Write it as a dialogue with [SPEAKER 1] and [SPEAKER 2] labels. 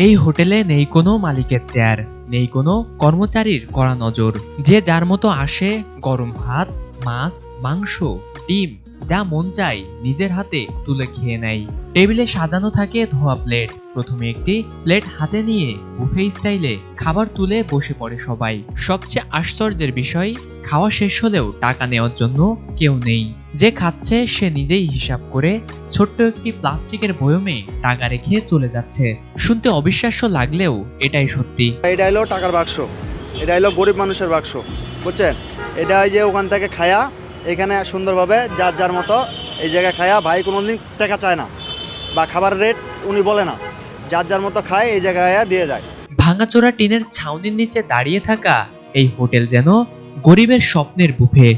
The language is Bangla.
[SPEAKER 1] এই হোটেলে নেই কোনো মালিকের চেয়ার, নেই কোনো কর্মচারীর কড়া নজর। যে যার মতো আসে, গরম ভাত, মাছ, মাংস, ডিম যা মন চায় নিজের হাতে তুলে খেয়ে নেয়। টেবিলে সাজানো থাকে ধোয়া প্লেট। প্রথমে একটি প্লেট হাতে নিয়ে বুফে স্টাইলে খাবার তুলে বসে পড়ে সবাই। সবচেয়ে আশ্চর্যের বিষয়, খাওয়া শেষ হলেও টাকা নেওয়ার জন্য কেউ নেই। যে খাচ্ছে সে নিজেই হিসাব করে ছোট্ট একটি প্লাস্টিকের বয়মে টাকা রেখে চলে যাচ্ছে। শুনতে অবিশ্বাস্য লাগলেও এটাই সত্যি।
[SPEAKER 2] এটা হলো টাকার বাক্স, এটা হলো গরিব মানুষের বাক্স, বুঝছেন? এটা ওই যে ওখান থেকে খায়া এখানে সুন্দরভাবে যার যার মতো এই জায়গায় খায়া, ভাই কোনোদিন টাকা চায় না বা খাবারের রেট উনি বলে না, যার যার মতো খায় এই জায়গায় দিয়ে যায়।
[SPEAKER 1] ভাঙাচোরা টিনের ছাউনির নিচে দাঁড়িয়ে থাকা এই হোটেল যেন গরিবের স্বপ্নের বুফে।